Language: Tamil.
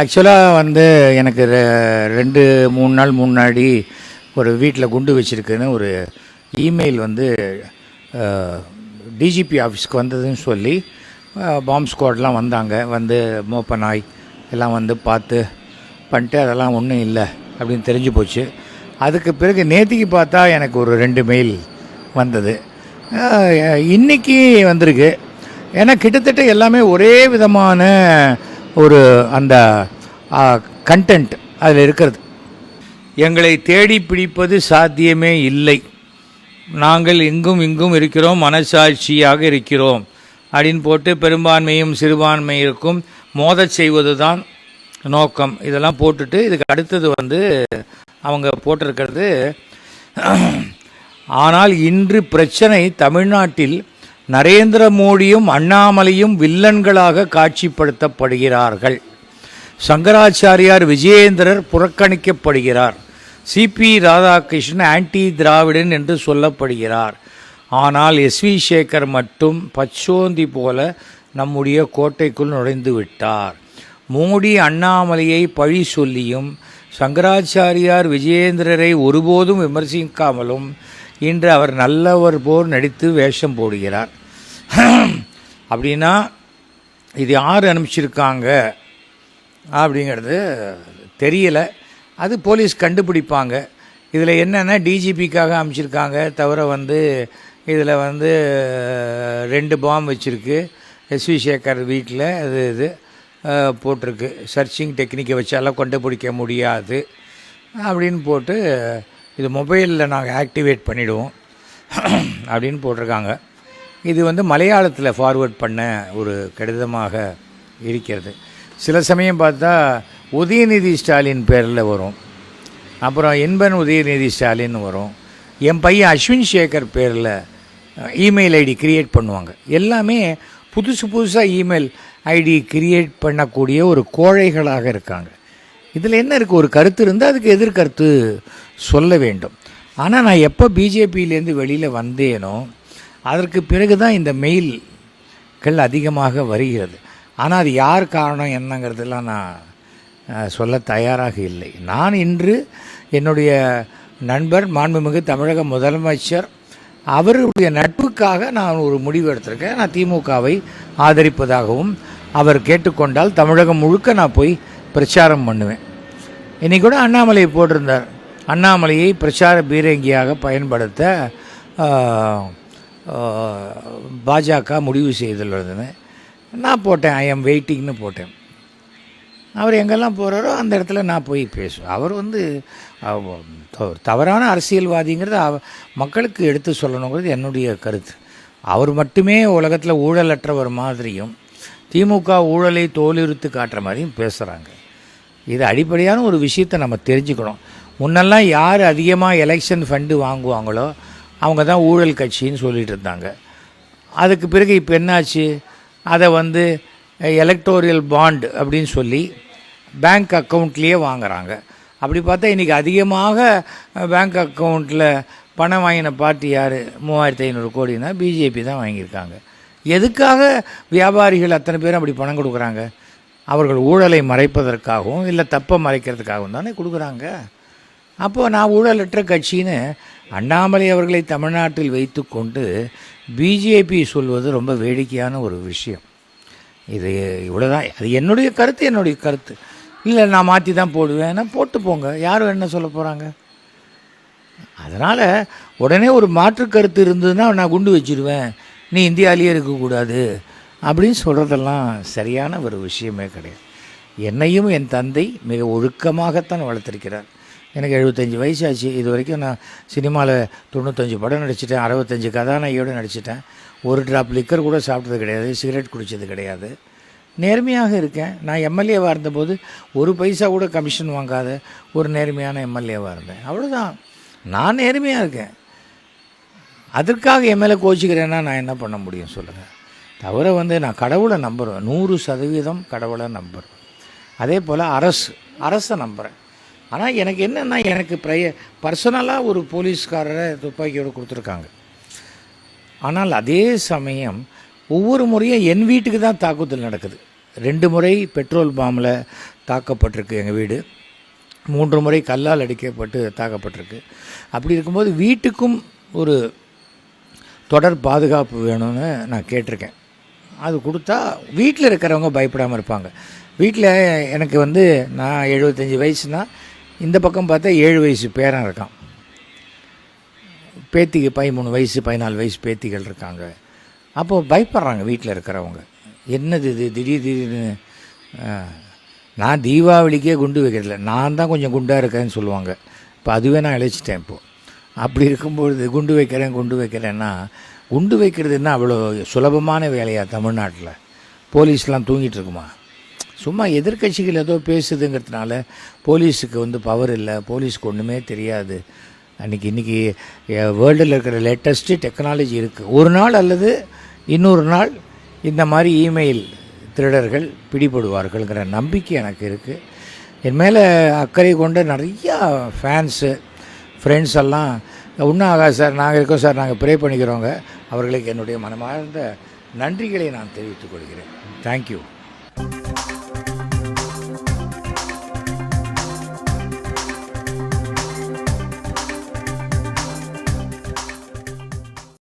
ஆக்சுவலாக வந்து எனக்கு 2-3 நாள் முன்னாடி ஒரு வீட்டில் குண்டு வச்சுருக்குன்னு ஒரு இமெயில் வந்து டிஜிபி ஆஃபீஸ்க்கு வந்ததுன்னு சொல்லி பாம்ப் ஸ்குவாட்லாம் வந்தாங்க. வந்து மோப்ப நாய் எல்லாம் வந்து பார்த்து பண்ணிட்டு அதெல்லாம் ஒன்றும் இல்லை அப்படின்னு தெரிஞ்சு போச்சு. அதுக்கு பிறகு நேற்றுக்கு பார்த்தா எனக்கு ஒரு 2 மெயில் வந்தது. இன்றைக்கி வந்திருக்கு. ஏன்னா கிட்டத்தட்ட எல்லாமே ஒரே விதமான ஒரு அந்த கண்டென்ட் அதில் இருக்கிறது. எங்களை தேடி பிடிப்பது சாத்தியமே இல்லை, நாங்கள் இங்கும் இங்கும் இருக்கிறோம், மனசாட்சியாக இருக்கிறோம் அப்படின்னு போட்டு பெரும்பான்மையும் சிறுபான்மையிற்கும் மோதச் செய்வது தான் நோக்கம். இதெல்லாம் போட்டுட்டு இதுக்கு அடுத்தது வந்து அவங்க போட்டிருக்கிறது, ஆனால் இன்று பிரச்சனை தமிழ்நாட்டில் நரேந்திர மோடியும் அண்ணாமலையும் வில்லன்களாக காட்சிப்படுத்தப்படுகிறார்கள். சங்கராச்சாரியார் விஜயேந்திரர் புறக்கணிக்கப்படுகிறார். சிபி ராதாகிருஷ்ணன் ஆன்டி திராவிடன் என்று சொல்லப்படுகிறார். ஆனால் எஸ்வி சேகர் மட்டும் பச்சோந்தி போல நம்முடைய கோட்டைக்குள் நுழைந்து விட்டார். மோடி அண்ணாமலையை பழி சொல்லியும் சங்கராச்சாரியார் விஜயேந்திரரை ஒருபோதும் விமர்சிக்காமலும் இன்று அவர் நல்லவர் போல் நடித்து வேஷம் போடுகிறார். அப்படின்னா இது யார் அனுப்பிச்சிருக்காங்க அப்படிங்கிறது தெரியலை. அது போலீஸ் கண்டுபிடிப்பாங்க. இதில் என்னென்னா டிஜிபிக்காக அனுப்பிச்சிருக்காங்க தவிர வந்து இதில் வந்து 2 பாம்பு வச்சுருக்கு. எஸ்வி சேகர் வீட்டில் இது போட்டிருக்கு. சர்ச்சிங் டெக்னிக்கை வச்சாலாம் கண்டுபிடிக்க முடியாது அப்படின்னு போட்டு இது மொபைலில் நாங்கள் ஆக்டிவேட் பண்ணிவிடுவோம் அப்படின்னு போட்டிருக்காங்க. இது வந்து மலையாளத்தில் ஃபார்வேர்ட் பண்ண ஒரு கடிதமாக இருக்கிறது. சில சமயம் பார்த்தா உதயநிதி ஸ்டாலின் பேரில் வரும், அப்புறம் என்பன் உதயநிதி ஸ்டாலின் வரும், என் பையன் அஸ்வின் சேகர் பேரில் இமெயில் ஐடி கிரியேட் பண்ணுவாங்க. எல்லாமே புதுசு புதுசாக இமெயில் ஐடி கிரியேட் பண்ணக்கூடிய ஒரு கோழைகளாக இருக்காங்க. இதில் என்ன இருக்குது, ஒரு கருத்து இருந்தால் அதுக்கு எதிர்கருத்து சொல்ல வேண்டும். ஆனால் நான் எப்போ பிஜேபியிலேருந்து வெளியில் வந்தேனோ அதற்கு பிறகு தான் இந்த மெயில்கள் அதிகமாக வருகிறது. ஆனால் அது யார் காரணம் என்னங்கிறதெல்லாம் நான் சொல்ல தயாராக இல்லை. நான் இன்று என்னுடைய நண்பர் மாண்புமிகு தமிழக முதலமைச்சர் அவருடைய நட்புக்காக நான் ஒரு முடிவு எடுத்திருக்கேன். நான் திமுகவை ஆதரிப்பதாகவும் அவர் கேட்டுக்கொண்டால் தமிழகம் முழுக்க நான் போய் பிரச்சாரம் பண்ணுவேன். இன்றைக்கி கூட அண்ணாமலை போட்டிருந்தார், அண்ணாமலையை பிரச்சார பீரங்கியாக பயன்படுத்த பாஜக முடிவு செய்துள்ளதுன்னு நான் போட்டேன். ஐ எம் வெயிட்டிங்னு போட்டேன். அவர் எங்கெல்லாம் போகிறாரோ அந்த இடத்துல நான் போய் பேசுவேன். அவர் வந்து தவறான அரசியல்வாதிங்கிறது மக்களுக்கு எடுத்து சொல்லணுங்கிறது என்னுடைய கருத்து. அவர் மட்டுமே உலகத்தில் ஊழலற்றவர் மாதிரியும் திமுக ஊழலை தோலுரித்து காட்டுற மாதிரியும் பேசுகிறாங்க. இது அடிப்படையான ஒரு விஷயத்தை நம்ம தெரிஞ்சுக்கணும். முன்னெல்லாம் யார் அதிகமாக எலெக்ஷன் ஃபண்டு வாங்குவாங்களோ அவங்க தான் ஊழல் கட்சின்னு சொல்லிகிட்டு இருந்தாங்க. அதுக்கு பிறகு இப்போ என்னாச்சு, அதை வந்து எலக்டோரியல் பாண்ட் அப்படின்னு சொல்லி பேங்க் அக்கௌண்ட்லேயே வாங்குகிறாங்க. அப்படி பார்த்தா இன்றைக்கி அதிகமாக பேங்க் அக்கௌண்ட்டில் பணம் வாங்கின பார்ட்டி யார், 3500 கோடினா பிஜேபி தான் வாங்கியிருக்காங்க. எதுக்காக வியாபாரிகள் அத்தனை பேரும் அப்படி பணம் கொடுக்குறாங்க? அவர்கள் ஊழலை மறைப்பதற்காகவும் இல்லை தப்பை மறைக்கிறதுக்காகவும் தானே கொடுக்குறாங்க. அப்போது நான் ஊழலற்ற கட்சின்னு அண்ணாமலை அவர்களை தமிழ்நாட்டில் வைத்து கொண்டு பிஜேபி சொல்வது ரொம்ப வேடிக்கையான ஒரு விஷயம். இது இவ்வளோதான். அது என்னுடைய கருத்து. இல்லை நான் மாற்றி தான் போடுவேன், போட்டு போங்க, யாரும் என்ன சொல்ல போகிறாங்க? அதனால் உடனே ஒரு மாற்று கருத்து இருந்ததுன்னா நான் குண்டு வச்சிடுவேன், நீ இந்தியாவிலேயே இருக்கக்கூடாது அப்படின்னு சொல்கிறதெல்லாம் சரியான ஒரு விஷயமே கிடையாது. என்னையும் என் தந்தை மிக ஒழுக்கமாகத்தான் வளர்த்திருக்கிறார். எனக்கு 75 வயசாச்சு. இது வரைக்கும் நான் சினிமாவில் 95 படம் நடிச்சிட்டேன், 65 கதாநாயகியோடு நடிச்சிட்டேன். ஒரு ட்ராப் லிக்கர் கூட சாப்பிட்டது கிடையாது, சிகரெட் குடித்தது கிடையாது. நேர்மையாக இருக்கேன். நான் எம்எல்ஏவாக இருந்தபோது 1 பைசா கூட கமிஷன் வாங்காத ஒரு நேர்மையான எம்எல்ஏவாக இருந்தேன். அவ்வளோதான். நான் நேர்மையாக இருக்கேன். அதற்காக எம்எல்ஏ கோச்சிக்கிறேன்னா நான் என்ன பண்ண முடியும் சொல்லுங்கள்? தவிர வந்து நான் கடவுளை நம்புகிறேன், 100% கடவுளை நம்புகிறேன். அதே போல் அரசை நம்புகிறேன். ஆனால் எனக்கு என்னென்னா, எனக்கு பர்சனலாக ஒரு போலீஸ்காரரை துப்பாக்கியோடு கொடுத்துருக்காங்க. ஆனால் அதே சமயம் ஒவ்வொரு முறையும் என் வீட்டுக்கு தான் தாக்குதல் நடக்குது. 2 முறை பெட்ரோல் பாம்பில் தாக்கப்பட்டிருக்கு எங்கள் வீடு. 3 முறை கல்லால் அடிக்கப்பட்டு தாக்கப்பட்டிருக்கு. அப்படி இருக்கும்போது வீட்டுக்கும் ஒரு தொடர் பாதுகாப்பு வேணும்னு நான் கேட்டிருக்கேன். அது கொடுத்தா வீட்டில் இருக்கிறவங்க பயப்படாமல் இருப்பாங்க. வீட்டில் எனக்கு வந்து நான் 75 வயசுனா இந்த பக்கம் பார்த்தா 7 வயசு பேரன் இருக்கான். பேத்திக்கு 13 வயசு 14 வயசு பேத்திகள் இருக்காங்க. அப்போது பயப்படுறாங்க வீட்டில் இருக்கிறவங்க. என்னது இது திடீர்னு நான் தீபாவளிக்கே குண்டு வைக்கிறதில்ல, நான் தான் கொஞ்சம் குண்டாக இருக்கேன்னு சொல்லுவாங்க. இப்போ அதுவே நான் இழைச்சிட்டேன். இப்போது அப்படி இருக்கும்பொழுது குண்டு வைக்கிறேன்னா குண்டு வைக்கிறதுன்னா அவ்வளோ சுலபமான வேலையா? தமிழ்நாட்டில் போலீஸ்லாம் தூங்கிட்டு இருக்குமா? சும்மா எதிர்கட்சிகள் ஏதோ பேசுதுங்கிறதுனால போலீஸுக்கு வந்து பவர் இல்லை, போலீஸுக்கு ஒன்றுமே தெரியாது. இன்றைக்கி வேர்ல்டில் இருக்கிற லேட்டஸ்ட்டு டெக்னாலஜி இருக்குது. ஒரு நாள் அல்லது இன்னொரு நாள் இந்த மாதிரி இமெயில் திருடர்கள் பிடிபடுவார்கள்ங்கிற நம்பிக்கை எனக்கு இருக்குது. என் மேலே அக்கறை கொண்ட நிறையா ஃபேன்ஸு ஃப்ரெண்ட்ஸ் எல்லாம் ஒன்றும் ஆகாது சார், நாங்கள் இருக்கோம் சார், நாங்கள் ப்ரே பண்ணிக்கிறோங்க. அவர்களுக்கு என்னுடைய மனமார்ந்த நன்றிகளை நான் தெரிவித்துக் கொள்கிறேன். தேங்க்யூ.